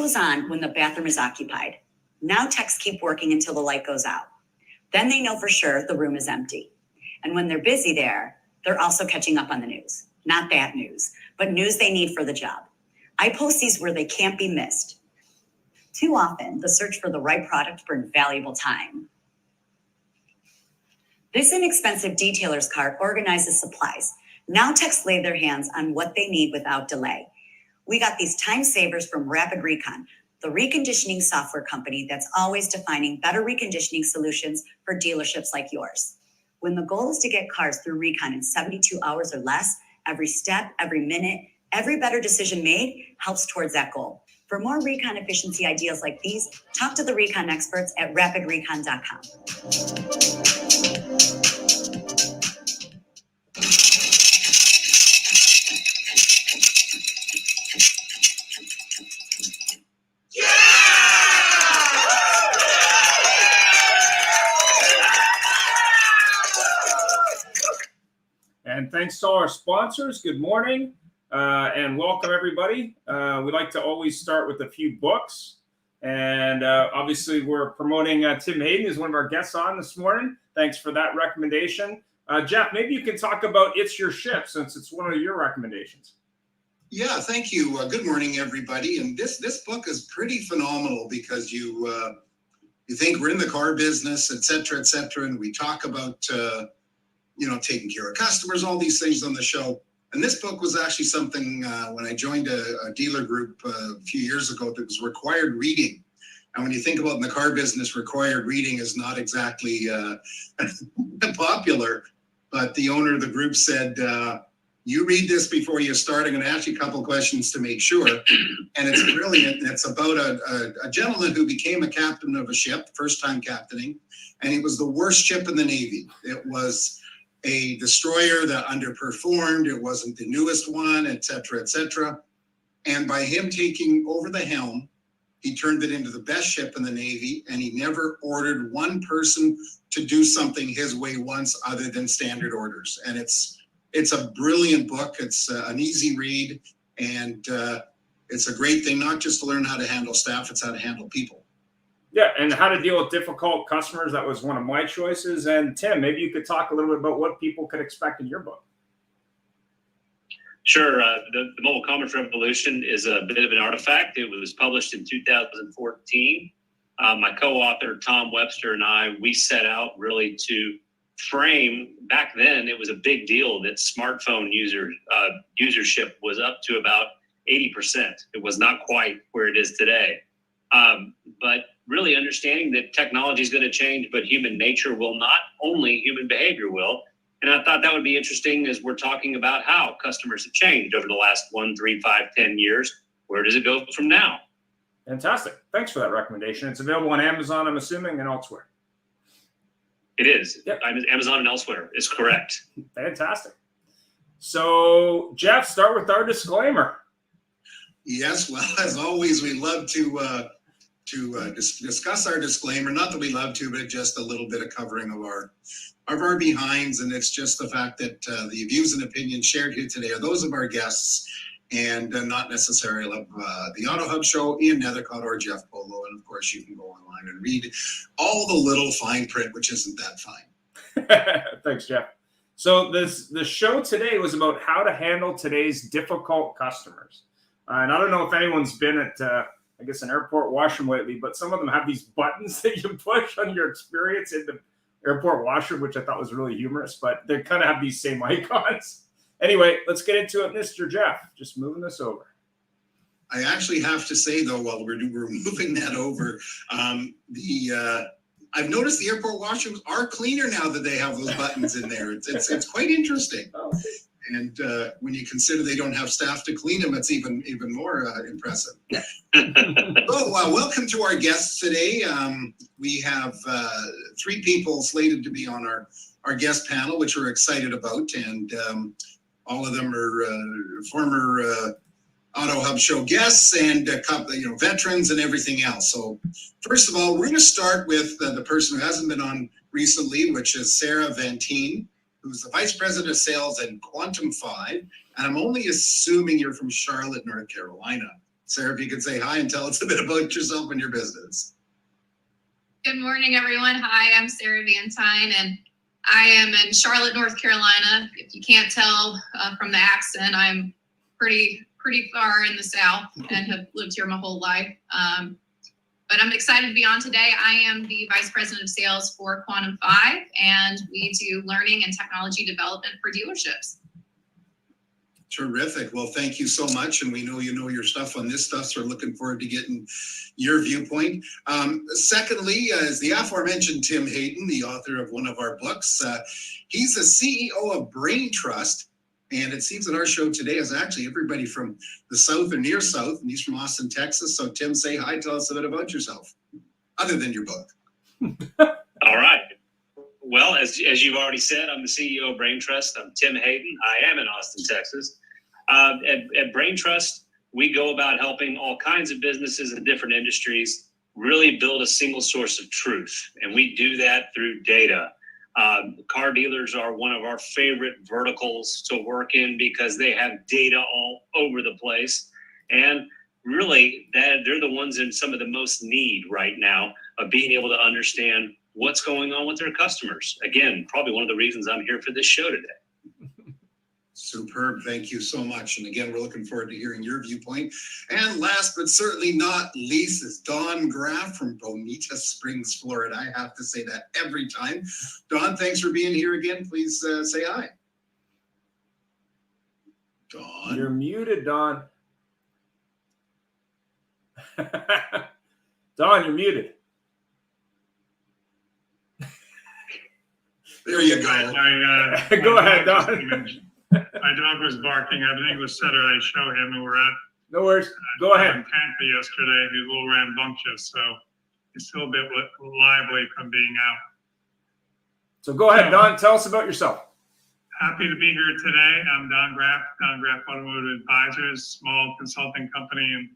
goes on when the bathroom is occupied. Now techs keep working until the light goes out. Then they know for sure the room is empty. And when they're busy there, they're also catching up on the news. Not bad news, but news they need for the job. I post these where they can't be missed. Too often, the search for the right product burns valuable time. This inexpensive detailer's cart organizes supplies. Now techs lay their hands on what they need without delay. We got these time savers from Rapid Recon, the reconditioning software company that's always defining better reconditioning solutions for dealerships like yours. When the goal is to get cars through recon in 72 hours or less, every step, every minute, every better decision made helps towards that goal. For more recon efficiency ideas like these, talk to the recon experts at rapidrecon.com. And thanks to all our sponsors. Good morning and welcome, everybody. We like to always start with a few books. And obviously, we're promoting Tim Hayden as one of our guests on this morning. Thanks for that recommendation. Jeff, maybe you can talk about It's Your Ship, since it's one of your recommendations. Yeah, thank you. Good morning, everybody. And this book is pretty phenomenal because you think we're in the car business, et cetera, and we talk about taking care of customers, all these things on the show. And this book was actually something when I joined a dealer group a few years ago that was required reading. And when you think about in the car business, required reading is not exactly popular. But the owner of the group said, you read this before you start. I'm going to ask you a couple of questions to make sure. And it's brilliant. It's about a gentleman who became a captain of a ship, first time captaining. And it was the worst ship in the Navy. It was a destroyer that underperformed. It wasn't the newest one, et cetera. And by him taking over the helm, he turned it into the best ship in the Navy, and he never ordered one person to do something his way once other than standard orders. And it's a brilliant book. It's an easy read, and it's a great thing, not just to learn how to handle staff, it's how to handle people. Yeah, and how to deal with difficult customers. That was one of my choices. And Tim, maybe you could talk a little bit about what people could expect in your book. Sure. The Mobile Commerce Revolution is a bit of an artifact. It was published in 2014. My co-author, Tom Webster, and I, we set out really to frame, back then, it was a big deal that smartphone usership was up to about 80%. It was not quite where it is today. But really understanding that technology is going to change, but human nature will not, only human behavior will. And I thought that would be interesting as we're talking about how customers have changed over the last 1, 3, 5, 10 years. Where does it go from now? Fantastic. Thanks for that recommendation. It's available on Amazon, I'm assuming, and elsewhere. It is. Yep. Amazon and elsewhere is correct. Fantastic. So, Jeff, start with our disclaimer. Yes, well, as always, we love to discuss our disclaimer. Not that we love to, but just a little bit of covering of our behinds. And it's just the fact that the views and opinions shared here today are those of our guests and not necessarily of the AutoHub Show, Ian Nethercott or Jeff Polo. And of course, you can go online and read all the little fine print, which isn't that fine. Thanks, Jeff. So the show today was about how to handle today's difficult customers. And I don't know if anyone's been at an airport washroom lately, but some of them have these buttons that you push on your experience in the airport washroom, which I thought was really humorous, but they kind of have these same icons. Anyway, let's get into it, Mr. Jeff. Just moving this over. I actually have to say, though, while we're moving that over, I've noticed the airport washrooms are cleaner now that they have those buttons in there. It's quite interesting. Oh. And when you consider they don't have staff to clean them, it's even more impressive. So welcome to our guests today. We have 3 people slated to be on our guest panel, which we're excited about. And all of them are former AutoHub Show guests and a couple, veterans and everything else. So first of all, we're going to start with the person who hasn't been on recently, which is Sarah Vantine, who's the Vice President of Sales at Quantum 5. And I'm only assuming you're from Charlotte, North Carolina. Sarah, if you could say hi and tell us a bit about yourself and your business. Good morning, everyone. Hi, I'm Sarah Vantine, and I am in Charlotte, North Carolina. If you can't tell from the accent, I'm pretty far in the South and have lived here my whole life. But I'm excited to be on today. I am the Vice President of Sales for Quantum 5, and we do learning and technology development for dealerships. Terrific. Well, thank you so much. And we know you know your stuff on this stuff, so we're looking forward to getting your viewpoint. Secondly, is the aforementioned Tim Hayden, the author of one of our books. He's the CEO of Brain Trust. And it seems that our show today is actually everybody from the South or near South, and he's from Austin, Texas. So Tim, say hi, tell us a bit about yourself, other than your book. All right. Well, as you've already said, I'm the CEO of Brain Trust. I'm Tim Hayden. I am in Austin, Texas. At Brain Trust, we go about helping all kinds of businesses in different industries really build a single source of truth. And we do that through data. Car dealers are one of our favorite verticals to work in because they have data all over the place. And really, they're the ones in some of the most need right now of being able to understand what's going on with their customers. Again, probably one of the reasons I'm here for this show today. Superb. Thank you so much. And again, we're looking forward to hearing your viewpoint. And last but certainly not least is Don Graff from Bonita Springs, Florida. I have to say that every time. Don, thanks for being here again. Please say hi. Don. You're muted, Don. Don, you're muted. There you go. Go ahead, Don. My dog was barking at an English setter I show him, and we're at No worries. Go ahead. Tampa yesterday. He was a little rambunctious, so he's still a bit lively from being out. So go ahead, Don. Tell us about yourself. Happy to be here today. I'm Don Graff Automotive Advisors, small consulting company in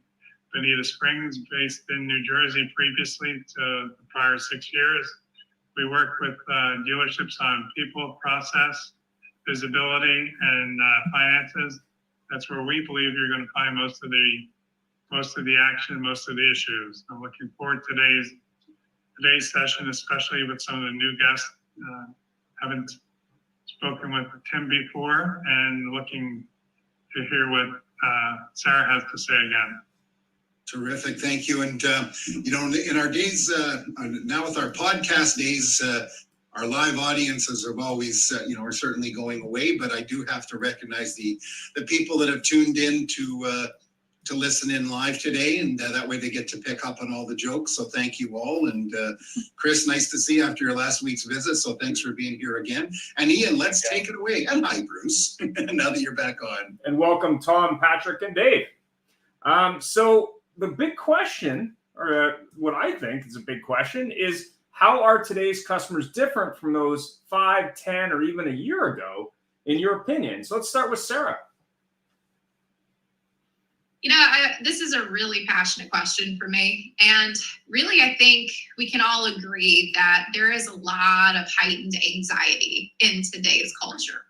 Bonita Springs, based in New Jersey previously to the prior 6 years. We work with dealerships on people, process, visibility, and finances. That's where we believe you're going to find most of the action, most of the issues. I'm looking forward to today's session, especially with some of the new guests. Haven't spoken with Tim before, and looking to hear what Sarah has to say again. Terrific. Thank you. And, in our days, now with our podcast days, our live audiences have always, are certainly going away, but I do have to recognize the people that have tuned in to listen in live today, and that way they get to pick up on all the jokes. So thank you all. And Chris, nice to see you after your last week's visit. So thanks for being here again. And Ian, let's take it away. And hi, Bruce, now that you're back on. And welcome, Tom, Patrick, and Dave. So the big question, or what I think is a big question, is how are today's customers different from those 5, 10, or even a year ago, in your opinion? So let's start with Sarah. This is a really passionate question for me. And really, I think we can all agree that there is a lot of heightened anxiety in today's culture.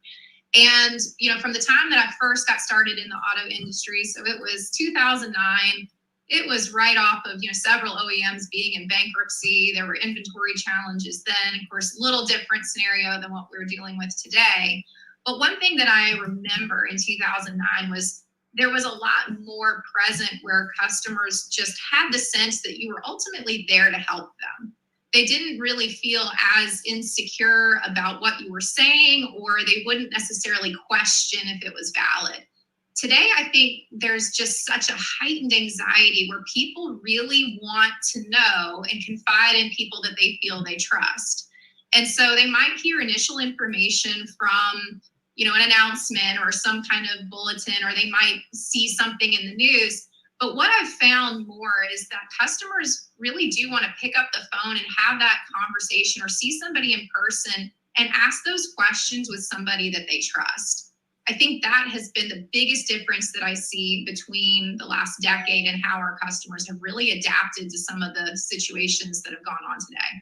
And, from the time that I first got started in the auto industry, so it was 2009, it was right off of, several OEMs being in bankruptcy. There were inventory challenges then, of course, a little different scenario than what we're dealing with today. But one thing that I remember in 2009 was there was a lot more present where customers just had the sense that you were ultimately there to help them. They didn't really feel as insecure about what you were saying, or they wouldn't necessarily question if it was valid. Today, I think there's just such a heightened anxiety where people really want to know and confide in people that they feel they trust. And so they might hear initial information from, an announcement or some kind of bulletin, or they might see something in the news. But what I've found more is that customers really do want to pick up the phone and have that conversation, or see somebody in person and ask those questions with somebody that they trust. I think that has been the biggest difference that I see between the last decade and how our customers have really adapted to some of the situations that have gone on today.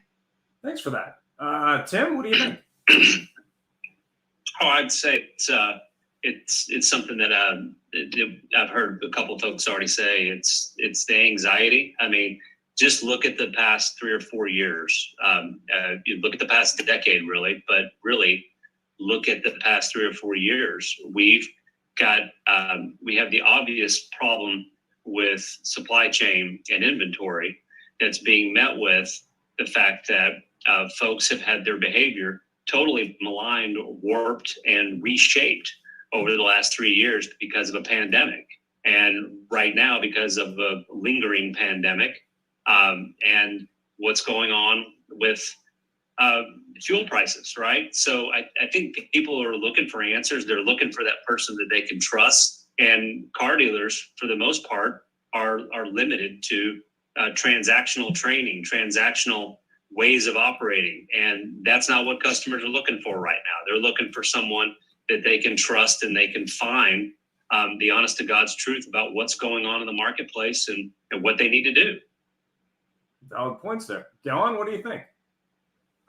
Thanks for that. Tim, what do you think? Oh, I'd say it's it's something that I've heard a couple of folks already say. It's the anxiety. I mean, just look at the past 3 or 4 years. You look at the past decade, really, but really look at the past 3 or 4 years. We have the obvious problem with supply chain and inventory that's being met with the fact that folks have had their behavior totally maligned, warped, and reshaped over the last 3 years because of a pandemic. And right now, because of a lingering pandemic, and what's going on with fuel prices, right? So I think people are looking for answers. They're looking for that person that they can trust. And car dealers, for the most part, are limited to transactional training, transactional ways of operating. And that's not what customers are looking for right now. They're looking for someone that they can trust and they can find the honest to God's truth about what's going on in the marketplace and what they need to do. Valid points there. Dylan, what do you think?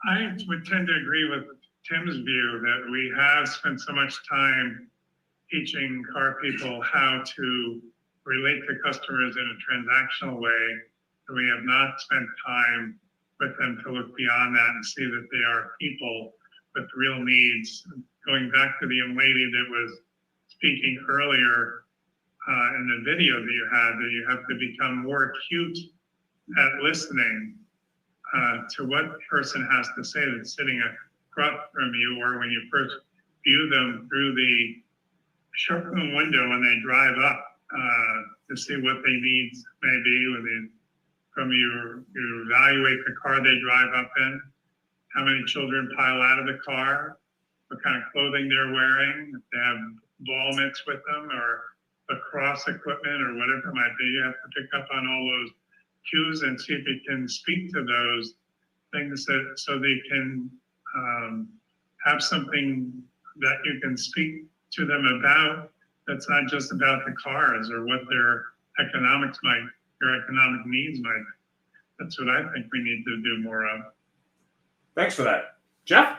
I would tend to agree with Tim's view that we have spent so much time teaching car people how to relate to customers in a transactional way that we have not spent time with them to look beyond that and see that they are people with real needs. Going back to the young lady that was speaking earlier in the video that you had, that you have to become more acute at listening to what the person has to say that's sitting across from you, or when you first view them through the showroom window when they drive up to see what their needs may be. You evaluate the car they drive up in, how many children pile out of the car, what kind of clothing they're wearing, if they have ball mitts with them or lacrosse equipment or whatever it might be. You have to pick up on all those cues and see if you can speak to those things so they can have something that you can speak to them about that's not just about the cars or what their economic needs might be. That's what I think we need to do more of. Thanks for that. Jeff?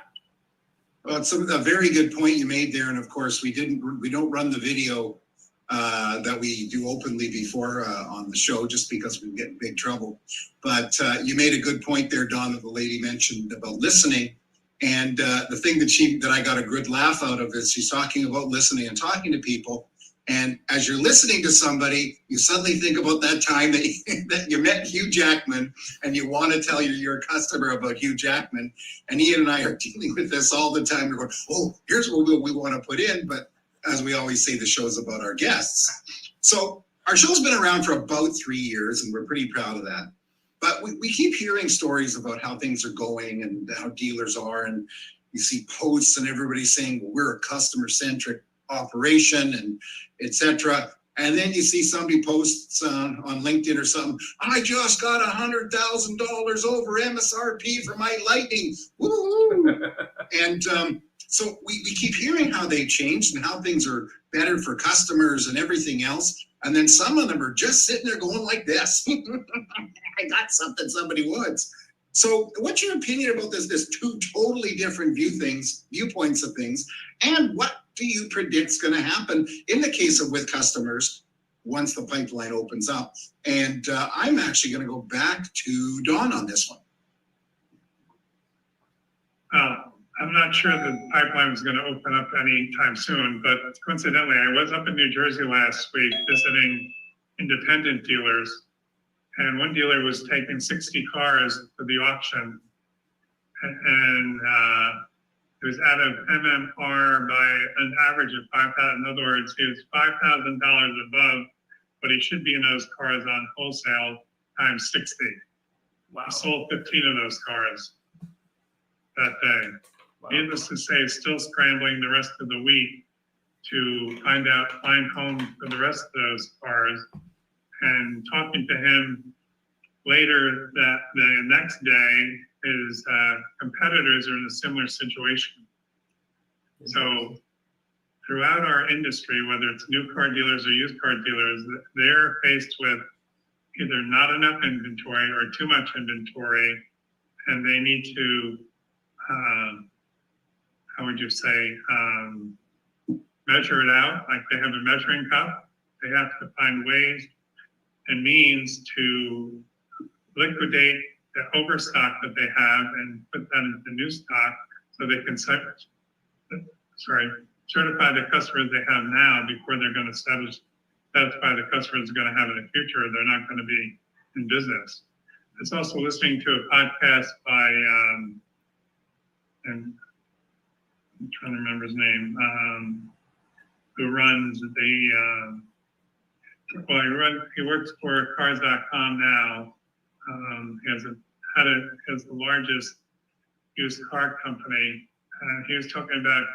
Well, it's a very good point you made there. And of course, we don't run the video that we do openly before on the show, just because we get in big trouble. But you made a good point there, Don, that the lady mentioned about listening. And the thing that I got a good laugh out of is she's talking about listening and talking to people. And as you're listening to somebody, you suddenly think about that time that you met Hugh Jackman and you want to tell your customer about Hugh Jackman. And Ian and I are dealing with this all the time. We're going, oh, here's what we want to put in. But as we always say, the show's about our guests. So our show's been around for about 3 years, and we're pretty proud of that. But we keep hearing stories about how things are going and how dealers are. And you see posts and everybody saying, well, we're a customer-centric operation and etc. And then you see somebody posts on LinkedIn or something, I just got $100,000 over MSRP for my Lightning. Woo! And so we keep hearing how they changed and how things are better for customers and everything else. And then some of them are just sitting there going like this. I got something somebody wants. So what's your opinion about this two totally different viewpoints of things? And what do you predict is going to happen in the case of with customers once the pipeline opens up? And I'm actually going to go back to Dawn on this one. I'm not sure the pipeline is going to open up anytime soon, but coincidentally, I was up in New Jersey last week visiting independent dealers, and one dealer was taking 60 cars to the auction, and it was out of MMR by an average of $5,000. In other words, he was $5,000 above what he should be in those cars on wholesale times 60. Wow. He sold 15 of those cars that day. Wow. Needless to say, still scrambling the rest of the week to find homes for the rest of those cars. And talking to him later that the next day, his competitors are in a similar situation. So throughout our industry, whether it's new car dealers or used car dealers, they're faced with either not enough inventory or too much inventory, and they need to, how would you say, measure it out, like they have a measuring cup. They have to find ways and means to liquidate the overstock that they have and put that into new stock so they can certify the customers they have now before they're going to satisfy the customers they're going to have in the future. They're not going to be in business. It's also listening to a podcast by, and I'm trying to remember his name, who runs he works for cars.com now. He has the largest used car company. And he was talking about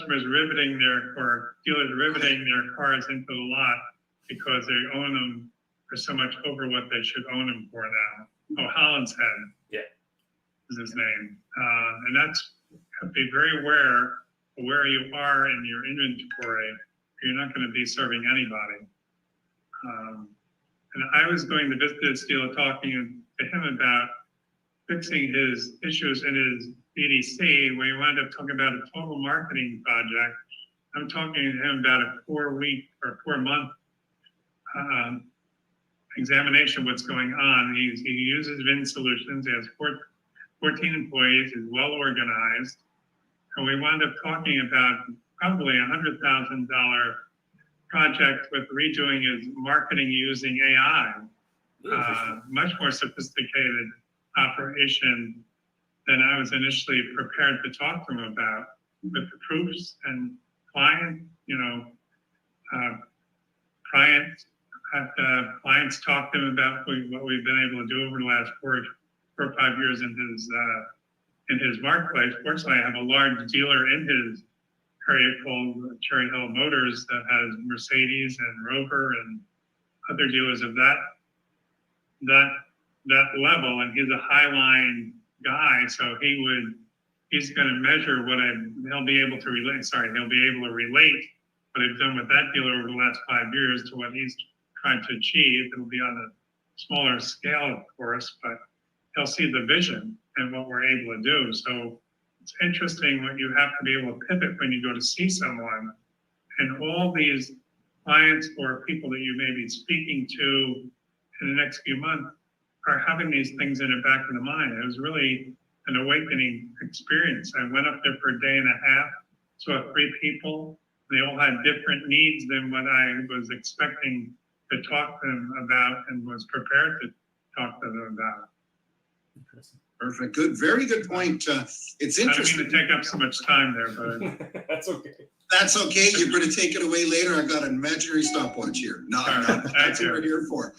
dealers riveting their cars into the lot because they own them for so much over what they should own them for now. Oh, Holland's Head is his name. And that's, be very aware of where you are in your inventory. You're not going to be serving anybody. And I was going to visit this dealer talking to him about fixing his issues in his BDC, where he wound up talking about a total marketing project. I'm talking to him about a 4-week or 4-month examination of what's going on. He uses VIN solutions. He has 14 employees. He's well organized. And we wound up talking about probably $100,000 project with redoing his marketing using AI. Much more sophisticated operation than I was initially prepared to talk to him about, with the proofs and clients talk to him about what we've been able to do over the last 4 or 5 years in his marketplace. Fortunately, I have a large dealer in his area called Cherry Hill Motors that has Mercedes and Rover and other dealers of that level, and he's a highline guy, so he's going to measure he'll be able to relate what I've done with that dealer over the last 5 years to what he's trying to achieve. It'll be on a smaller scale, of course, but he'll see the vision and what we're able to do. So it's interesting what you have to be able to pivot when you go to see someone. And all these clients or people that you may be speaking to in the next few months are having these things in the back of the mind. It was really an awakening experience. I went up there for a day and a half, saw 3 people. They all had different needs than what I was expecting to talk to them about and was prepared to talk to them about. Perfect. Good. Very good point. It's interesting. I don't mean to take up so much time there, but That's okay. That's okay. You're going to take it away later. I've got an imaginary stopwatch here. No, that's what we're here for.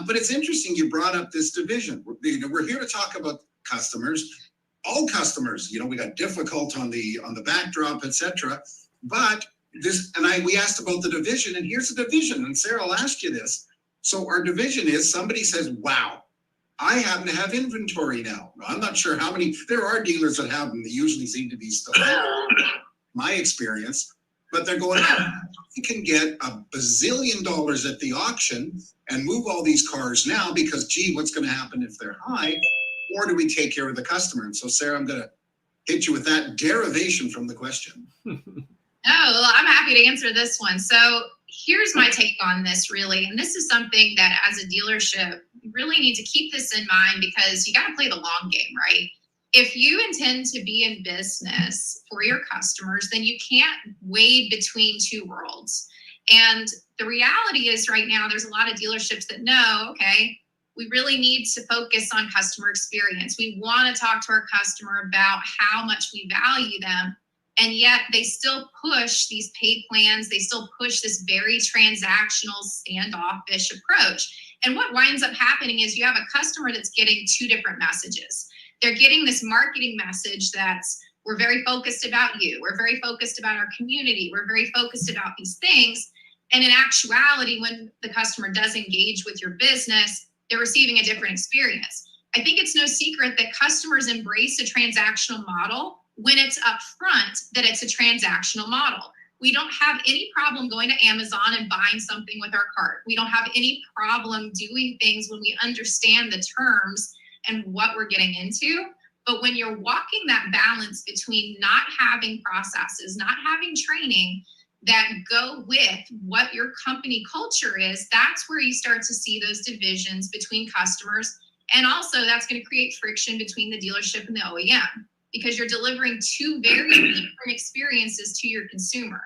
But it's interesting you brought up this division. We're here to talk about customers, all customers. We got difficult on the backdrop, etc. But we asked about the division, and here's the division. And Sarah, I'll ask you this. So our division is somebody says, "Wow, I happen to have inventory now." I'm not sure how many. There are dealers that have them. They usually seem to be still my experience, but they're going, you can get $1 bazillion at the auction and move all these cars now because, what's going to happen if they're high? Or do we take care of the customer? And so, Sarah, I'm going to hit you with that derivation from the question. Well, I'm happy to answer this one. So here's my take on this, really. And this is something that as a dealership, you really need to keep this in mind because you got to play the long game, right? If you intend to be in business for your customers, then you can't wade between 2 worlds. And the reality is right now, there's a lot of dealerships that know, okay, we really need to focus on customer experience. We want to talk to our customer about how much we value them. And yet they still push these paid plans. They still push this very transactional, standoffish approach. And what winds up happening is you have a customer that's getting 2 different messages. They're getting this marketing message that's, we're very focused about you. We're very focused about our community. We're very focused about these things. And in actuality, when the customer does engage with your business, they're receiving a different experience. I think it's no secret that customers embrace a transactional model when it's upfront that it's a transactional model. We don't have any problem going to Amazon and buying something with our cart. We don't have any problem doing things when we understand the terms and what we're getting into. But when you're walking that balance between not having processes, not having training, that go with what your company culture is, that's where you start to see those divisions between customers. And also that's going to create friction between the dealership and the OEM, because you're delivering two very different experiences to your consumer.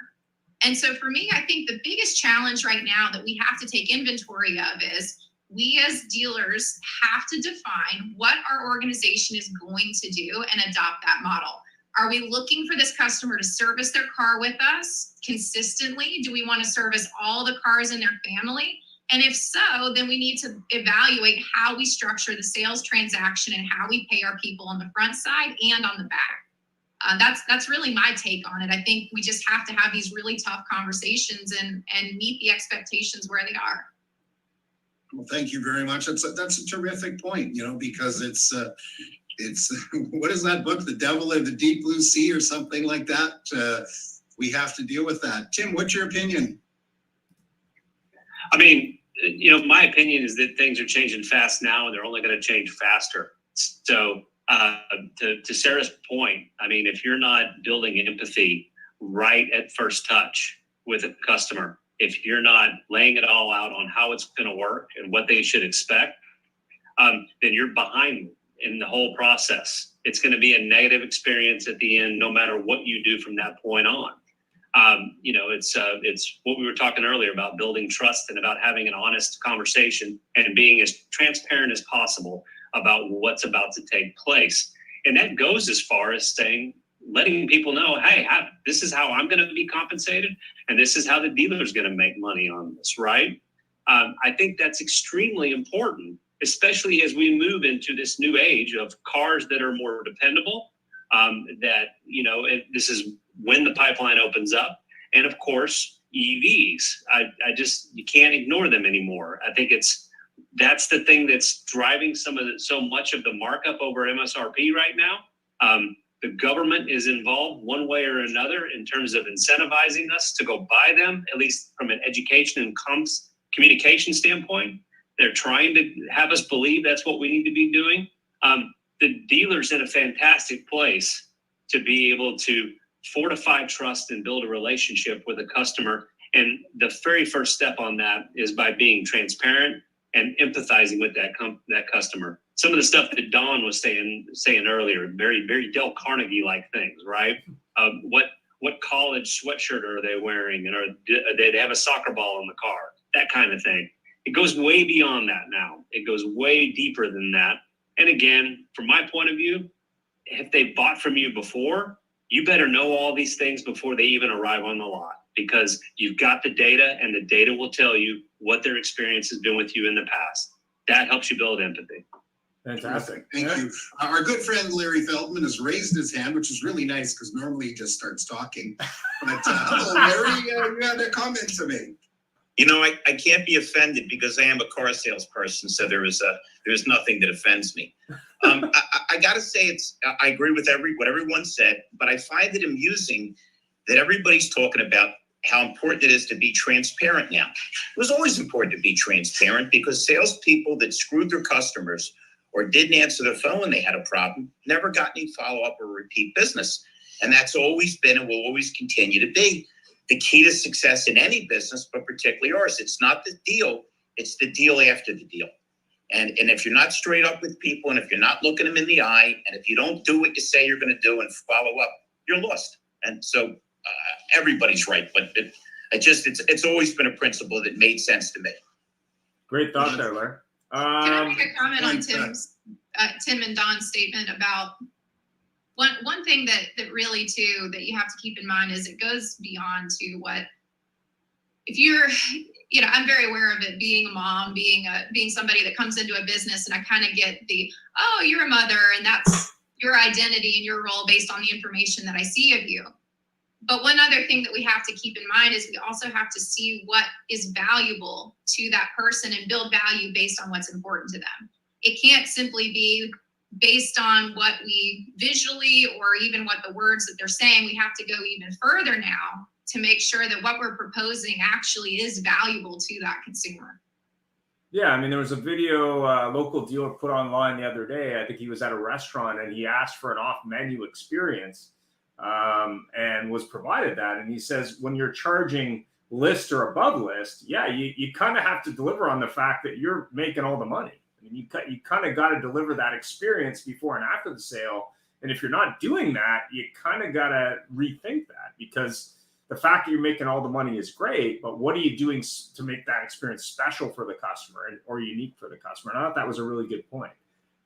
And so for me, I think the biggest challenge right now that we have to take inventory of is we as dealers have to define what our organization is going to do and adopt that model. Are we looking for this customer to service their car with us consistently? Do we want to service all the cars in their family? And if so, then we need to evaluate how we structure the sales transaction and how we pay our people on the front side and on the back. That's really my take on it. I think we just have to have these really tough conversations and meet the expectations where they are. Well, thank you very much. That's a terrific point, because it's what is that book, The Devil in the Deep Blue Sea or something like that? We have to deal with that. Tim, what's your opinion? I mean, my opinion is that things are changing fast now, and they're only going to change faster. So to Sarah's point, I mean, if you're not building empathy right at first touch with a customer, if you're not laying it all out on how it's going to work and what they should expect, then you're behind in the whole process. It's going to be a negative experience at the end, no matter what you do from that point on. It's what we were talking earlier about building trust and about having an honest conversation and being as transparent as possible about what's about to take place. And that goes as far as letting people know, hey, this is how I'm going to be compensated, and this is how the dealer is going to make money on this, right? I think that's extremely important, especially as we move into this new age of cars that are more dependable, this is when the pipeline opens up. And of course, EVs, you can't ignore them anymore. I think that's the thing that's driving so much of the markup over MSRP right now. The government is involved one way or another in terms of incentivizing us to go buy them, at least from an education and communication standpoint. They're trying to have us believe that's what we need to be doing. The dealer's in a fantastic place to be able to fortify trust and build a relationship with a customer. And the very first step on that is by being transparent and empathizing with that customer. Some of the stuff that Don was saying earlier, very, very Dale Carnegie-like things, right? What college sweatshirt are they wearing? And do they have a soccer ball in the car? That kind of thing. It goes way beyond that now. It goes way deeper than that. And again, from my point of view, if they bought from you before, you better know all these things before they even arrive on the lot, because you've got the data, and the data will tell you what their experience has been with you in the past. That helps you build empathy. Fantastic. Thank you. Our good friend Larry Feldman has raised his hand, which is really nice because normally he just starts talking. But hello, Larry, you had a comment to make. I can't be offended because I am a car salesperson, so there's nothing that offends me. I got to say, I agree with what everyone said, but I find it amusing that everybody's talking about how important it is to be transparent now. It was always important to be transparent because salespeople that screwed their customers or didn't answer their phone when they had a problem never got any follow-up or repeat business. And that's always been and will always continue to be the key to success in any business, but particularly ours. It's not the deal, it's the deal after the deal. And if you're not straight up with people, and if you're not looking them in the eye, and if you don't do what you say you're going to do and follow up, you're lost. And so everybody's right, but it's always been a principle that made sense to me. Great thought there, Larry. Can I make a comment on Tim and Don's statement about one thing that really too that you have to keep in mind is it goes beyond to what if you're I'm very aware of it, being a mom, being somebody that comes into a business, and I kind of get you're a mother and that's your identity and your role based on the information that I see of you. But one other thing that we have to keep in mind is we also have to see what is valuable to that person and build value based on what's important to them. It can't simply be based on what we visually or even what the words that they're saying. We have to go even further now to make sure that what we're proposing actually is valuable to that consumer. Yeah, I mean, there was a video a local dealer put online the other day. I think he was at a restaurant and he asked for an off-menu experience. and was provided that. And he says, when you're charging list or above list, yeah, you kind of have to deliver on the fact that you're making all the money. I mean, you kind of got to deliver that experience before and after the sale. And if you're not doing that, you kind of got to rethink that, because the fact that you're making all the money is great, but what are you doing to make that experience special for the customer or unique for the customer? And I thought that was a really good point.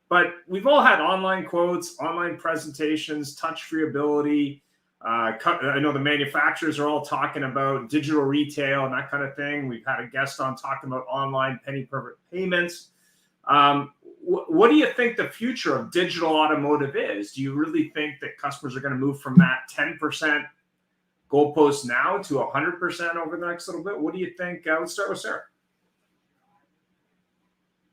But we've all had online quotes, online presentations, touch-free ability. I know the manufacturers are all talking about digital retail and that kind of thing. We've had a guest on talking about online penny perfect payments. What do you think the future of digital automotive is? Do you really think that customers are going to move from that 10% goalpost now to 100% over the next little bit? What do you think? Let's start with Sarah.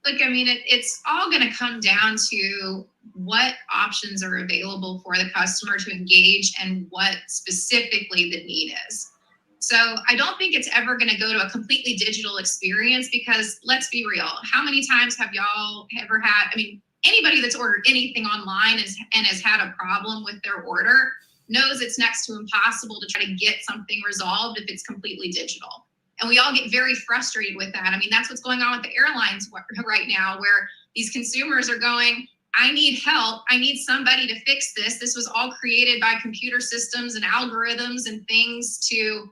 Look, I mean, it's all going to come down to what options are available for the customer to engage and what specifically the need is. So I don't think it's ever going to go to a completely digital experience, because let's be real. How many times have y'all ever had, I mean, anybody that's ordered anything online and has had a problem with their order knows it's next to impossible to try to get something resolved if it's completely digital. And we all get very frustrated with that. I mean, that's what's going on with the airlines right now, where these consumers are going, I need help. I need somebody to fix this. This was all created by computer systems and algorithms and things to,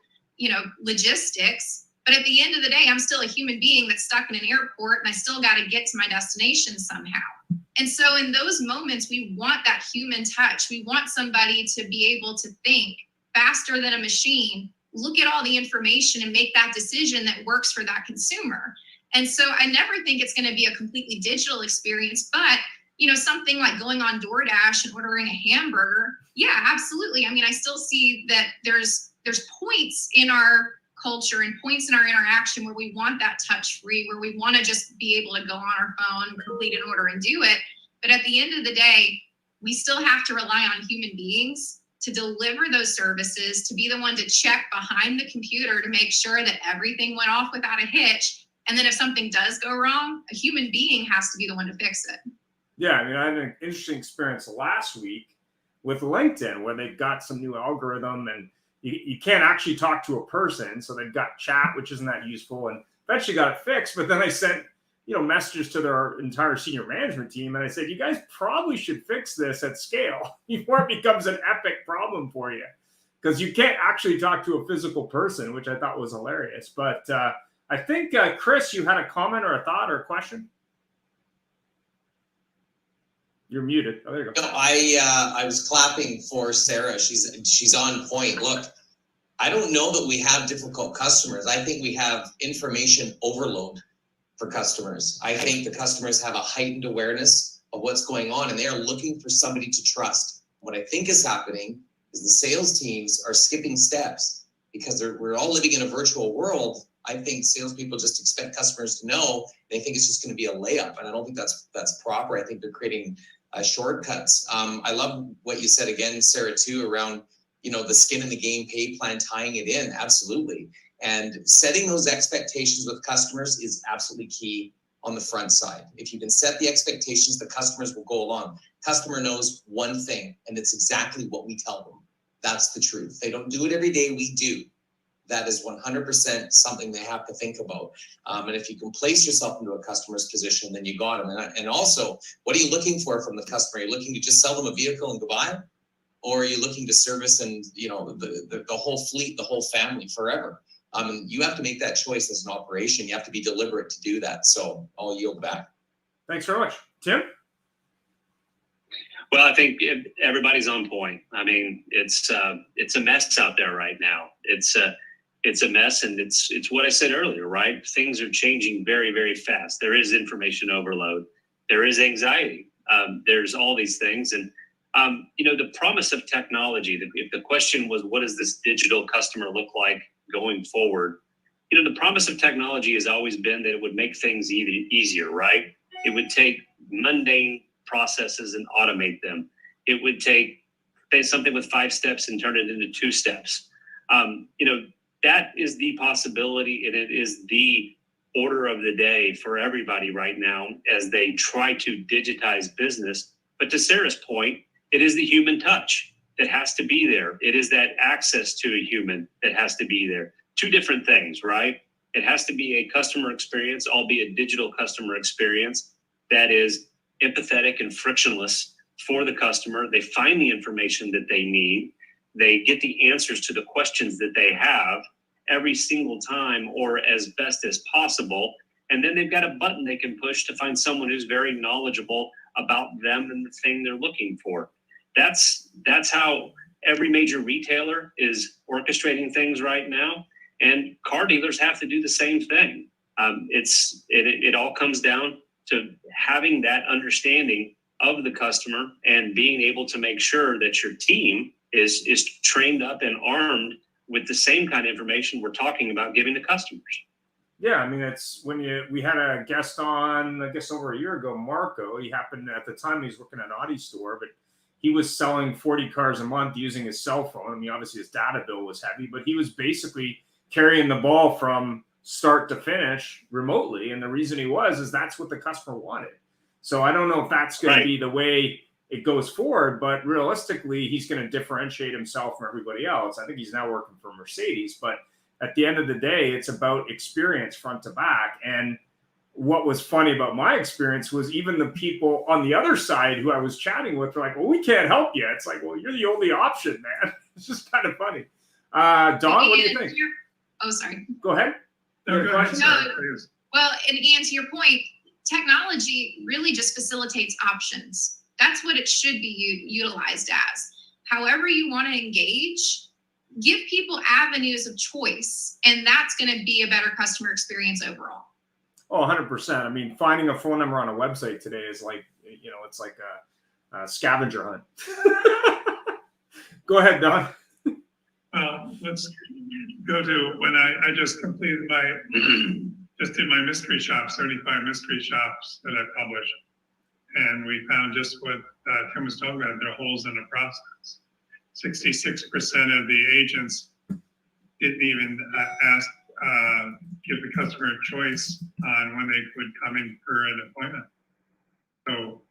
logistics. But at the end of the day, I'm still a human being that's stuck in an airport, and I still got to get to my destination somehow. And so in those moments, we want that human touch. We want somebody to be able to think faster than a machine, look at all the information and make that decision that works for that consumer. And so I never think it's going to be a completely digital experience, but something like going on DoorDash and ordering a hamburger. Yeah, absolutely. I mean, I still see that there's points in our culture and points in our interaction where we want that touch free, where we want to just be able to go on our phone, complete an order and do it. But at the end of the day, we still have to rely on human beings to deliver those services, to be the one to check behind the computer to make sure that everything went off without a hitch. And then if something does go wrong, a human being has to be the one to fix it. Yeah, I mean, I had an interesting experience last week with LinkedIn where they've got some new algorithm, and you can't actually talk to a person. So they've got chat, which isn't that useful, and eventually got it fixed. But then I sent, messages to their entire senior management team. And I said, you guys probably should fix this at scale before it becomes an epic problem for you, because you can't actually talk to a physical person, which I thought was hilarious. But I think, Chris, you had a comment or a thought or a question? You're muted. Oh, there you go. No, I was clapping for Sarah. She's on point. Look, I don't know that we have difficult customers. I think we have information overload for customers. I think the customers have a heightened awareness of what's going on, and they are looking for somebody to trust. What I think is happening is the sales teams are skipping steps because we're all living in a virtual world. I think salespeople just expect customers to know. They think it's just going to be a layup, and I don't think that's proper. I think they're creating shortcuts. I love what you said again, Sarah, too, around the skin in the game pay plan, tying it in. Absolutely. And setting those expectations with customers is absolutely key on the front side. If you can set the expectations, the customers will go along. Customer knows one thing, and it's exactly what we tell them. That's the truth. They don't do it every day. We do. That is 100% something they have to think about. And if you can place yourself into a customer's position, then you got them. And also, what are you looking for from the customer? Are you looking to just sell them a vehicle and goodbye? Or are you looking to service and the whole fleet, the whole family forever? You have to make that choice as an operation. You have to be deliberate to do that. So I'll yield back. Thanks very much. Tim? Well, I think everybody's on point. I mean, it's a mess out there right now. It's a mess, and it's what I said earlier, right? Things are changing very, very fast. There is information overload. There is anxiety. There's all these things. And, the promise of technology, if the question was, what does this digital customer look like going forward? The promise of technology has always been that it would make things easier, right? It would take mundane processes and automate them. It would take something with 5 steps and turn it into 2 steps. That is the possibility, and it is the order of the day for everybody right now as they try to digitize business. But to Sarah's point, it is the human touch that has to be there. It is that access to a human that has to be there. Two different things, right? It has to be a customer experience, albeit digital customer experience, that is empathetic and frictionless for the customer. They find the information that they need. They get the answers to the questions that they have every single time, or as best as possible. And then they've got a button they can push to find someone who's very knowledgeable about them and the thing they're looking for. That's how every major retailer is orchestrating things right now. And car dealers have to do the same thing. It all comes down to having that understanding of the customer and being able to make sure that your team is trained up and armed with the same kind of information we're talking about giving to customers. Yeah, I mean, it's we had a guest on, I guess over a year ago, Marco. He happened at the time, he was working at an Audi store, but he was selling 40 cars a month using his cell phone. I mean, obviously his data bill was heavy, but he was basically carrying the ball from start to finish remotely. And the reason he is that's what the customer wanted. So I don't know if that's going to be the way it goes forward, but realistically, he's going to differentiate himself from everybody else. I think he's now working for Mercedes, but at the end of the day, it's about experience front to back. And what was funny about my experience was even the people on the other side who I was chatting with were like, well, we can't help you. It's like, well, you're the only option, man. It's just kind of funny. Don, what do you think? Oh, sorry. Go ahead. No, go ahead. Well, and Ian, to your point, technology really just facilitates options. That's what it should be utilized as. However you want to engage, give people avenues of choice, and that's going to be a better customer experience overall. Oh, 100%. I mean, finding a phone number on a website today is like, it's like a scavenger hunt. Go ahead, Don. Let's go to when I just completed just did my mystery shops, 35 mystery shops that I published. And we found just what Tim was talking about, there are holes in the process. 66% of the agents didn't even give the customer a choice on when they would come in for an appointment. So,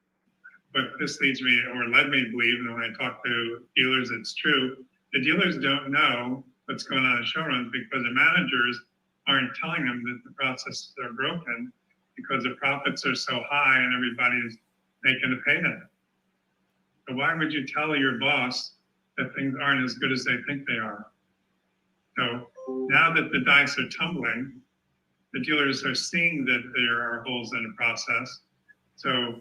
but this leads me, or led me to believe, and when I talk to dealers, it's true. The dealers don't know what's going on in showrooms because the managers aren't telling them that the processes are broken because the profits are so high and everybody's making a payday. So why would you tell your boss that things aren't as good as they think they are? So now that the dice are tumbling, the dealers are seeing that there are holes in the process. So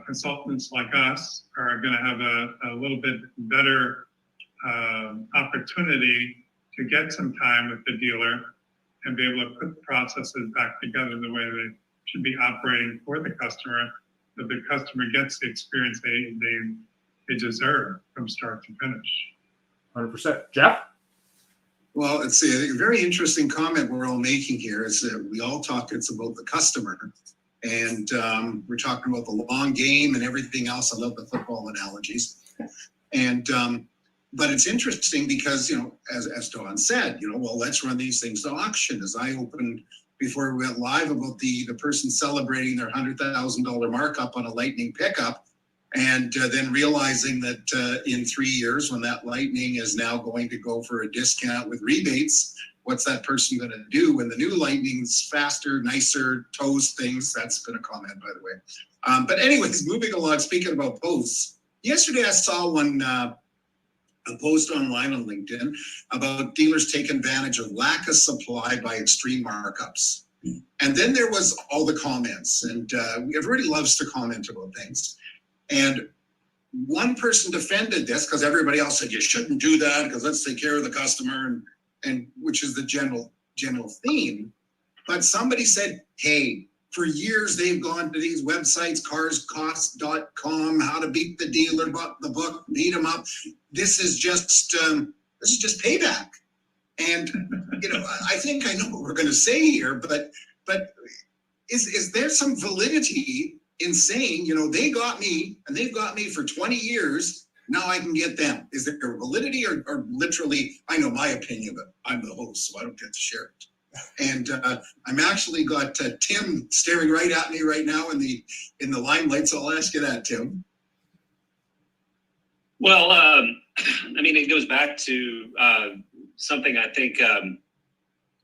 consultants like us are going to have a little bit better opportunity to get some time with the dealer and be able to put the processes back together the way they should be operating for the customer, that the customer gets the experience they deserve from start to finish. 100%. Jeff? Well, it's a very interesting comment we're all making here is that we all talk, it's about the customer. And we're talking about the long game and everything else. I love the football analogies. And but it's interesting because, as Don said, well, let's run these things to auction. As I opened before we went live about the person celebrating their $100,000 markup on a Lightning pickup, and then realizing that in 3 years, when that Lightning is now going to go for a discount with rebates, what's that person going to do when the new Lightning's faster, nicer, tows things? That's been a comment, by the way. But anyways, moving along, speaking about posts, yesterday I saw one a post online on LinkedIn about dealers taking advantage of lack of supply by extreme markups. And then there was all the comments, and everybody loves to comment about things. And one person defended this because everybody else said you shouldn't do that because let's take care of the customer, and which is the general theme. But somebody said, hey, for years they've gone to these websites, carscost.com, how to beat the dealer, the book, beat them up. This is just payback. And I think I know what we're going to say here, but is there some validity in saying, they got me and they've got me for 20 years. Now I can get them. Is there validity or literally, I know my opinion, but I'm the host, so I don't get to share it. And I'm actually got Tim staring right at me right now in the limelight. So I'll ask you that, Tim. Well, I mean, it goes back to something I think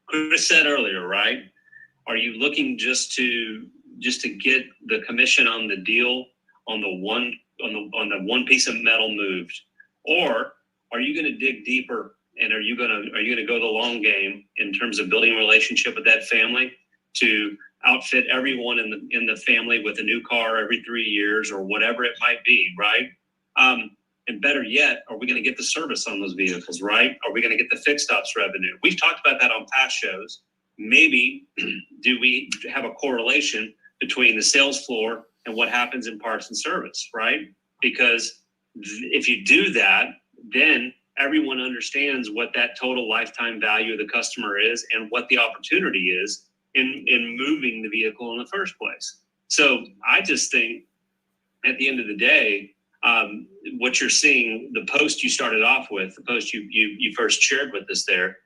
Chris said earlier, right? Are you looking just to get the commission on the deal on the one piece of metal moved, or are you going to dig deeper and are you going to go the long game in terms of building a relationship with that family to outfit everyone in the family with a new car every 3 years or whatever it might be, right? And better yet, are we going to get the service on those vehicles, right? Are we going to get the fixed ops revenue? We've talked about that on past shows. Maybe do we have a correlation between the sales floor and what happens in parts and service, right? Because if you do that, then everyone understands what that total lifetime value of the customer is and what the opportunity is in moving the vehicle in the first place. So I just think at the end of the day, what you're seeing, the post you started off with, the post you first shared with us there,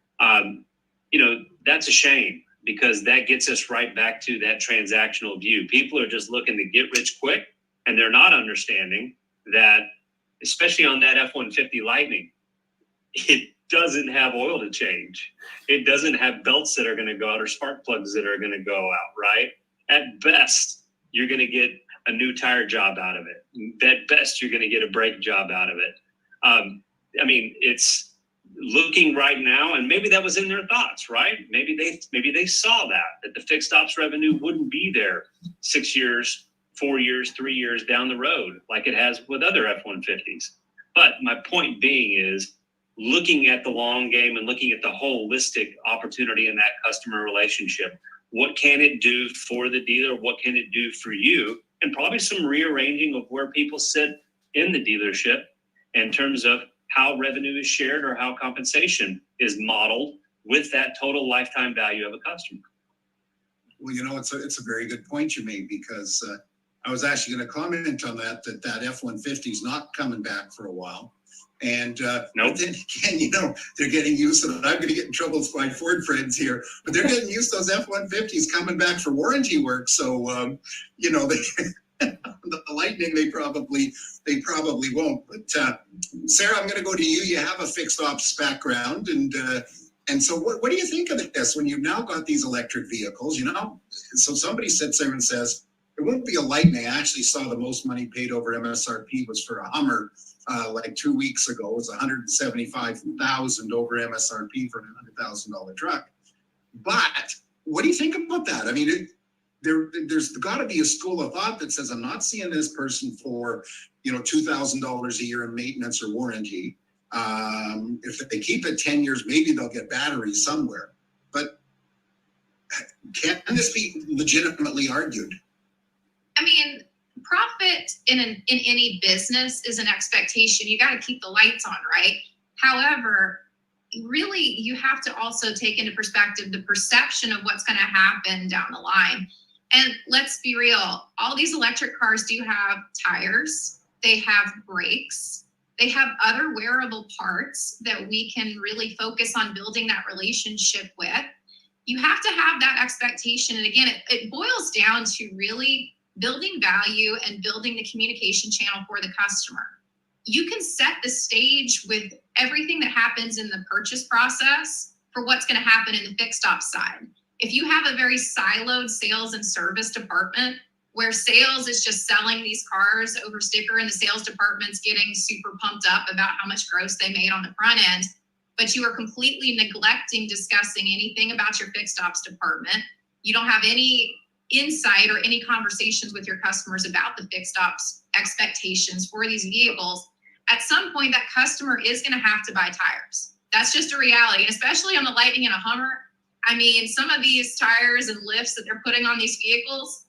that's a shame because that gets us right back to that transactional view. People are just looking to get rich quick, and they're not understanding that, especially on that F-150 Lightning, it doesn't have oil to change. It doesn't have belts that are going to go out or spark plugs that are going to go out, right? At best, you're going to get a new tire job out of it. At best, you're going to get a brake job out of it. It's looking right now, and maybe that was in their thoughts, right? Maybe they saw that the fixed ops revenue wouldn't be there 6 years, 4 years, 3 years down the road like it has with other F-150s. But my point being is looking at the long game and looking at the holistic opportunity in that customer relationship. What can it do for the dealer? What can it do for you? And probably some rearranging of where people sit in the dealership in terms of how revenue is shared or how compensation is modeled with that total lifetime value of a customer. Well, it's a very good point you made, because I was actually going to comment on that F-150 is not coming back for a while. And Nope. Then again, they're getting used to that. I'm going to get in trouble with my Ford friends here, but they're getting used to those F-150s coming back for warranty work. So, the Lightning, they probably won't. But Sarah, I'm going to go to you. You have a fixed ops background, and so what do you think of this when you've now got these electric vehicles? So somebody sits there and says, it won't be a Lightning. I actually saw the most money paid over MSRP was for a Hummer like 2 weeks ago. It was $175,000 over MSRP for a $100,000 truck. But what do you think about that? I mean, there's got to be a school of thought that says, I'm not seeing this person for $2,000 a year in maintenance or warranty. If they keep it 10 years, maybe they'll get batteries somewhere. But can this be legitimately argued? I mean, profit in any business is an expectation. You got to keep the lights on, right? However, really, you have to also take into perspective the perception of what's going to happen down the line. And let's be real, all these electric cars do have tires, they have brakes, they have other wearable parts that we can really focus on building that relationship with. You have to have that expectation. And again, it boils down to really building value and building the communication channel for the customer. You can set the stage with everything that happens in the purchase process for what's going to happen in the fixed ops side. If you have a very siloed sales and service department where sales is just selling these cars over sticker and the sales department's getting super pumped up about how much gross they made on the front end, but you are completely neglecting discussing anything about your fixed ops department, you don't have any insight or any conversations with your customers about the fixed ops expectations for these vehicles, at some point that customer is going to have to buy tires. That's just a reality. And especially on the Lightning and a Hummer, I mean, some of these tires and lifts that they're putting on these vehicles,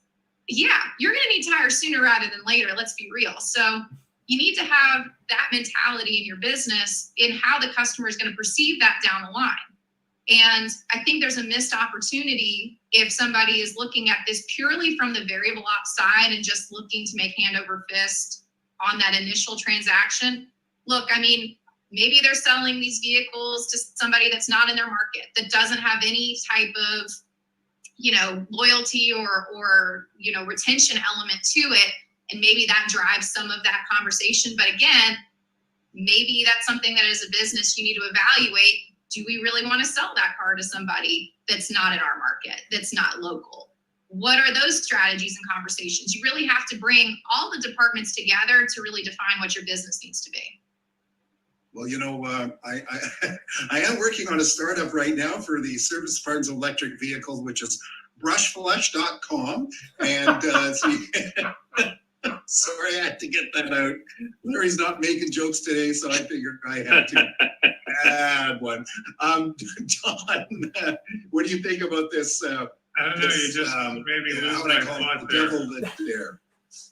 yeah, you're going to need tires sooner rather than later. Let's be real. So you need to have that mentality in your business in how the customer is going to perceive that down the line. And I think there's a missed opportunity if somebody is looking at this purely from the variable ops side and just looking to make hand over fist on that initial transaction. Look, I mean, maybe they're selling these vehicles to somebody that's not in their market, that doesn't have any type of, loyalty or retention element to it. And maybe that drives some of that conversation. But again, maybe that's something that as a business you need to evaluate. Do we really want to sell that car to somebody that's not in our market, that's not local? What are those strategies and conversations? You really have to bring all the departments together to really define what your business needs to be. Well, I am working on a startup right now for the service parts of electric vehicles, which is brushflush.com. And sorry, I had to get that out. Larry's not making jokes today, so I figured I had to add one. Don, what do you think about this? I don't know, you just maybe lose my thought there. Devil that's there.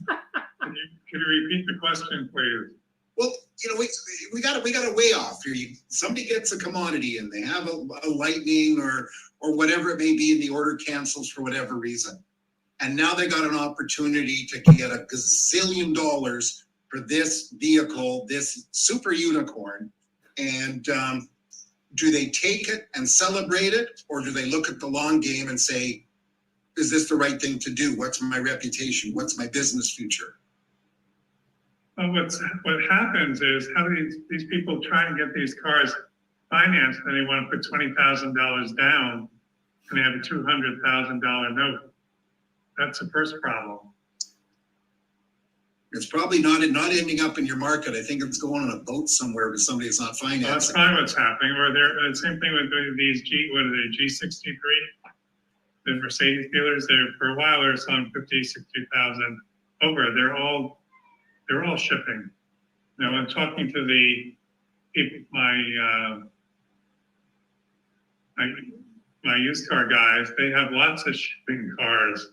Can you repeat the question, please? Well, we got a way off here. Somebody gets a commodity and they have a lightning or whatever it may be, and the order cancels for whatever reason. And now they got an opportunity to get $1 gazillion for this vehicle, this super unicorn. And do they take it and celebrate it, or do they look at the long game and say, is this the right thing to do? What's my reputation? What's my business future? Well, what happens is how these people try and get these cars financed, and they want to put $20,000 down, and they have a $200,000 note. That's the first problem. It's probably not ending up in your market. I think it's going on a boat somewhere with somebody that's not financing. That's probably what's happening. Or the same thing with these G63, the Mercedes dealers. For a while they're selling 50, 60,000 over. They're all shipping. I'm talking to the people, my used car guys. They have lots of shipping cars.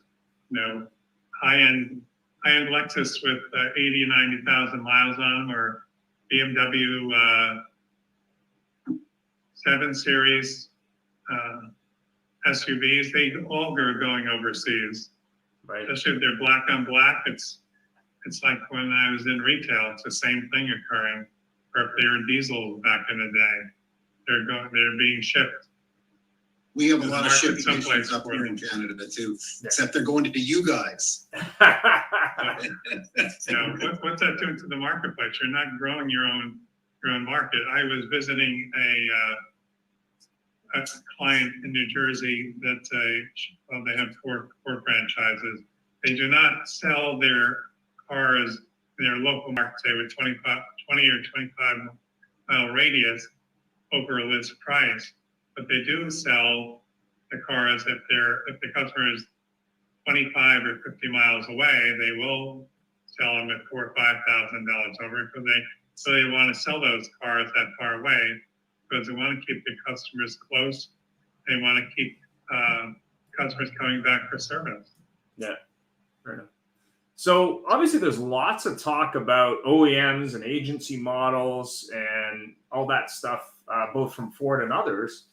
High-end Lexus with 80, 90,000 miles on them, or BMW 7 Series SUVs. They all are going overseas. Right. Especially if they're black on black. It's like when I was in retail. It's the same thing occurring. Or if they were diesel back in the day, they're being shipped. We have a lot of shipping issues up here in Canada too, except they're going to you guys. What's that doing to the marketplace? You're not growing your own market. I was visiting a client in New Jersey that they have four franchises. They do not sell their cars in their local market, say with 20 or 25 mile radius over a list price. But they do sell the cars if the customer is 25 or 50 miles away, they will sell them at $4,000 or $5,000 over. So they want to sell those cars that far away because they want to keep the customers close. They want to keep customers coming back for service. Yeah, fair enough. So obviously there's lots of talk about OEMs and agency models and all that stuff, both from Ford and others.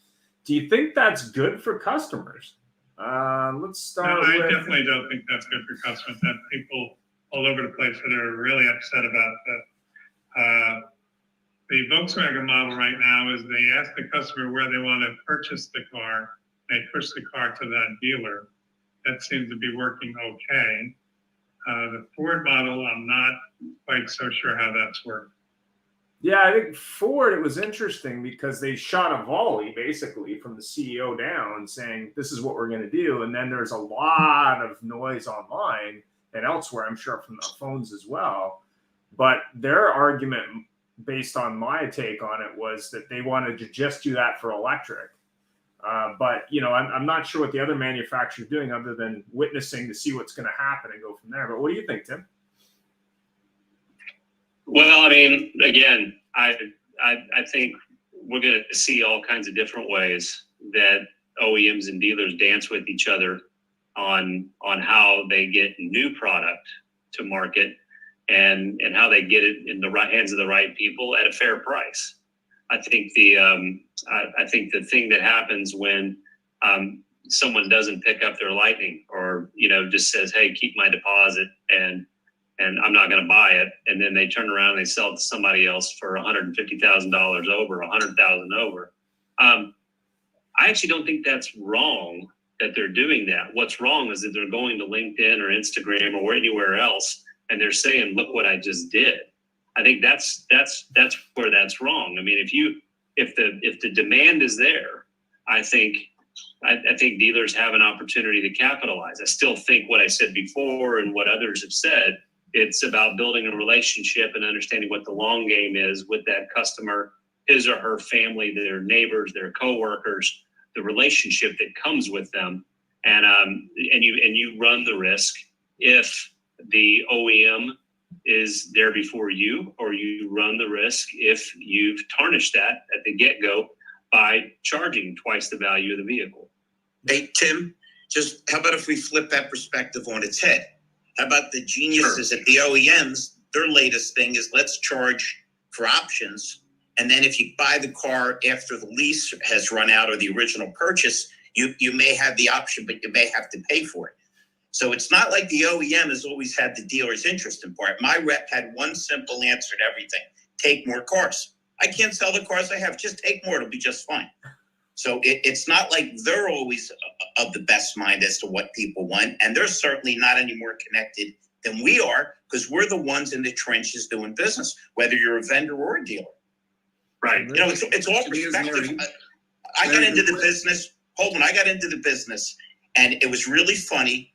Do you think that's good for customers? Let's start with... I definitely don't think that's good for customers. That people all over the place that are really upset about that. The Volkswagen model right now is they ask the customer where they want to purchase the car. They push the car to that dealer. That seems to be working okay. The Ford model, I'm not quite so sure how that's worked. Yeah, I think Ford, it was interesting because they shot a volley basically from the CEO down saying, this is what we're going to do. And then there's a lot of noise online and elsewhere, I'm sure from the phones as well. But their argument, based on my take on it, was that they wanted to just do that for electric. But, I'm not sure what the other manufacturers are doing other than witnessing to see what's going to happen and go from there. But what do you think, Tim? Well, I mean, again, I think we're going to see all kinds of different ways that OEMs and dealers dance with each other on how they get new product to market and how they get it in the right hands of the right people at a fair price. I think the thing that happens when someone doesn't pick up their Lightning or just says, hey, keep my deposit and I'm not going to buy it. And then they turn around and they sell it to somebody else for $150,000 over, $100,000 over. I actually don't think that's wrong that they're doing that. What's wrong is that they're going to LinkedIn or Instagram or anywhere else and they're saying, look what I just did. I think that's where that's wrong. I mean, if the demand is there, I think dealers have an opportunity to capitalize. I still think what I said before and what others have said, it's about building a relationship and understanding what the long game is with that customer, his or her family, their neighbors, their coworkers, the relationship that comes with them. And you run the risk if the OEM is there before you, or you run the risk if you've tarnished that at the get-go by charging twice the value of the vehicle. Hey, Tim, just how about if we flip that perspective on its head? How about the geniuses at the OEMs? Their latest thing is let's charge for options. And then if you buy the car after the lease has run out or the original purchase, you may have the option, but you may have to pay for it. So it's not like the OEM has always had the dealer's interest in part. My rep had one simple answer to everything: take more cars. I can't sell the cars I have. Just take more. It'll be just fine. So it's not like they're always of the best mind as to what people want. And they're certainly not any more connected than we are, because we're the ones in the trenches doing business, whether you're a vendor or a dealer. Right. You know, it's all perspective. I got into the business. Hold on. I got into the business, and it was really funny.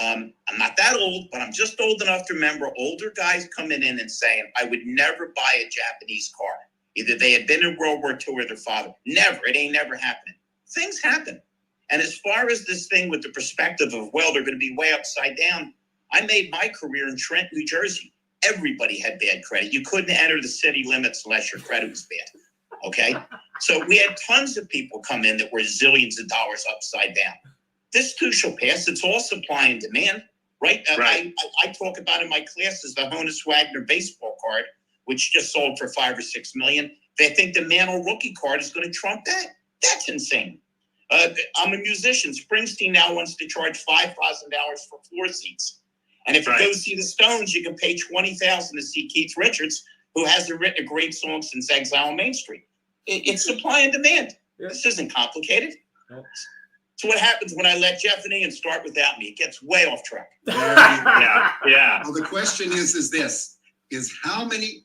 I'm not that old, but I'm just old enough to remember older guys coming in and saying, I would never buy a Japanese car. Either they had been in World War II or their father. Never. It ain't never happening. Things happen. And as far as this thing with the perspective of, well, they're going to be way upside down, I made my career in Trent, New Jersey. Everybody had bad credit. You couldn't enter the city limits unless your credit was bad. Okay? So we had tons of people come in that were zillions of dollars upside down. This too shall pass. It's all supply and demand, right? Right. I talk about in my classes the Honus Wagner baseball card, which just sold for $5 or $6 million. They think the Mantle rookie card is going to trump that. That's insane. I'm a musician. Springsteen now wants to charge $5,000 for floor seats. And if you go see the Stones, you can pay $20,000 to see Keith Richards, who hasn't written a great song since Exile on Main Street. It's supply and demand. Yeah. This isn't complicated. No. So what happens when I let Jeff and Ian start without me? It gets way off track. Yeah. Well, the question is this: how many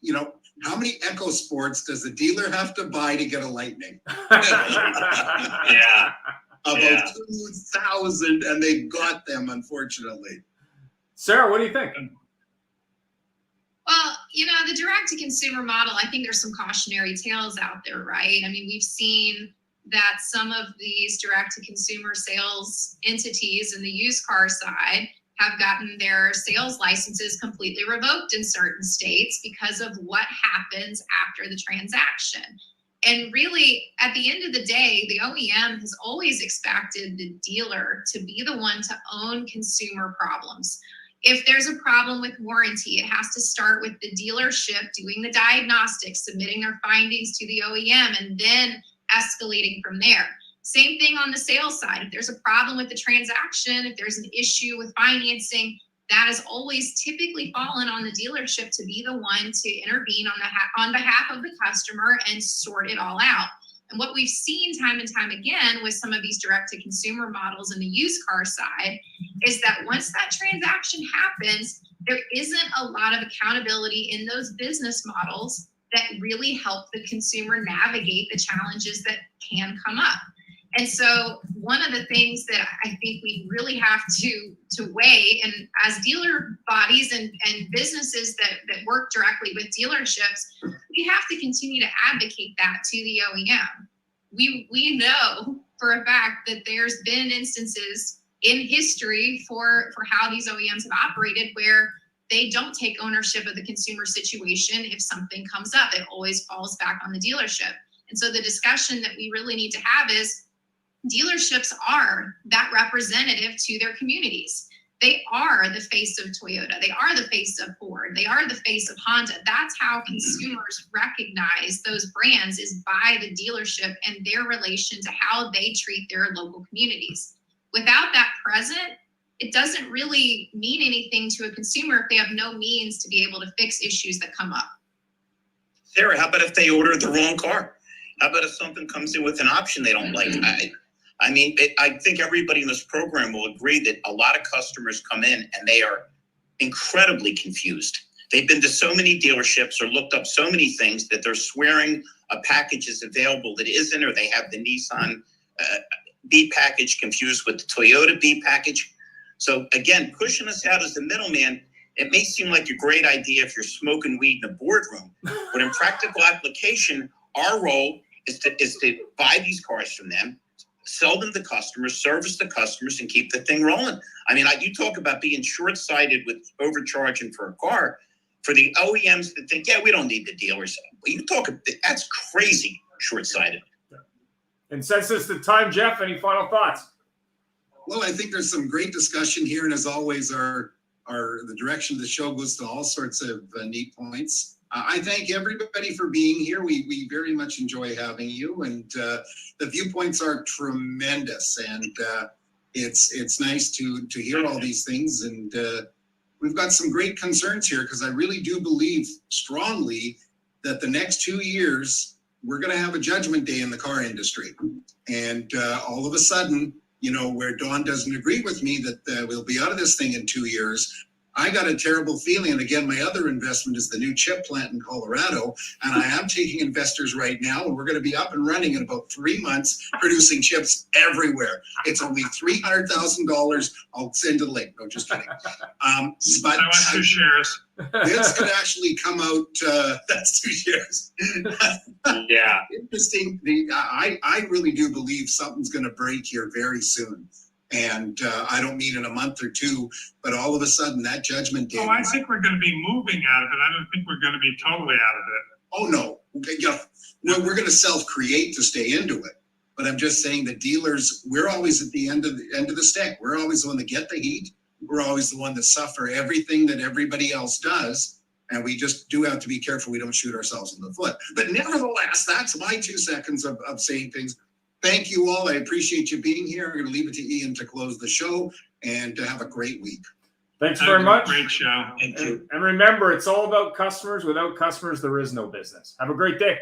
Echo Sports does the dealer have to buy to get a Lightning? Yeah. About 2,000, and they got them, unfortunately. Sarah, what do you think? Well, the direct-to-consumer model, I think there's some cautionary tales out there, right? I mean, we've seen that some of these direct-to-consumer sales entities in the used car side have gotten their sales licenses completely revoked in certain states because of what happens after the transaction. And really, at the end of the day, the OEM has always expected the dealer to be the one to own consumer problems. If there's a problem with warranty, it has to start with the dealership doing the diagnostics, submitting their findings to the OEM, and then escalating from there. Same thing on the sales side. If there's a problem with the transaction, if there's an issue with financing, that has always typically fallen on the dealership to be the one to intervene on behalf of the customer and sort it all out. And what we've seen time and time again with some of these direct-to-consumer models in the used car side is that once that transaction happens, there isn't a lot of accountability in those business models that really help the consumer navigate the challenges that can come up. And so one of the things that I think we really have to weigh, and as dealer bodies and businesses that work directly with dealerships, we have to continue to advocate that to the OEM. We know for a fact that there's been instances in history for how these OEMs have operated where they don't take ownership of the consumer situation. If something comes up, it always falls back on the dealership. And so the discussion that we really need to have is dealerships are that representative to their communities. They are the face of Toyota. They are the face of Ford. They are the face of Honda. That's how consumers recognize those brands, is by the dealership and their relation to how they treat their local communities. Without that present, it doesn't really mean anything to a consumer if they have no means to be able to fix issues that come up. Sarah, how about if they order the wrong car? How about if something comes in with an option they don't like? I think everybody in this program will agree that a lot of customers come in and they are incredibly confused. They've been to so many dealerships or looked up so many things that they're swearing a package is available that isn't, or they have the Nissan B package confused with the Toyota B package. So again, pushing us out as the middleman, it may seem like a great idea if you're smoking weed in a boardroom, but in practical application, our role is to buy these cars from them, sell them to customers, service the customers, and keep the thing rolling. I mean, you talk about being short-sighted with overcharging for a car. For the OEMs that think, yeah, we don't need the dealers. That's crazy short-sighted. And since it's the time, Jeff, any final thoughts? Well, I think there's some great discussion here, and as always, the direction of the show goes to all sorts of neat points. I thank everybody for being here. We very much enjoy having you, and the viewpoints are tremendous, and it's nice to hear all these things. And we've got some great concerns here, because I really do believe strongly that the next 2 years we're going to have a judgment day in the car industry, and all of a sudden, where Dawn doesn't agree with me that we'll be out of this thing in 2 years. I got a terrible feeling. And again, my other investment is the new chip plant in Colorado. And I am taking investors right now, and we're going to be up and running in about 3 months, producing chips everywhere. It's only $300,000. I'll send a link. No, just kidding. But I want 2 shares. This could actually come out. That's 2 shares. Yeah. Interesting. I really do believe something's going to break here very soon. And I don't mean in a month or two, but all of a sudden that judgment day. Oh, I think we're going to be moving out of it. I don't think we're going to be totally out of it. Oh, no. We're going to self-create to stay into it. But I'm just saying the dealers, we're always at the end of the stick. We're always the one that get the heat. We're always the one that suffer everything that everybody else does. And we just do have to be careful we don't shoot ourselves in the foot. But nevertheless, that's my 2 seconds of saying things. Thank you all. I appreciate you being here. I'm going to leave it to Ian to close the show, and to have a great week. Thanks very much. Great show. And remember, it's all about customers. Without customers, there is no business. Have a great day.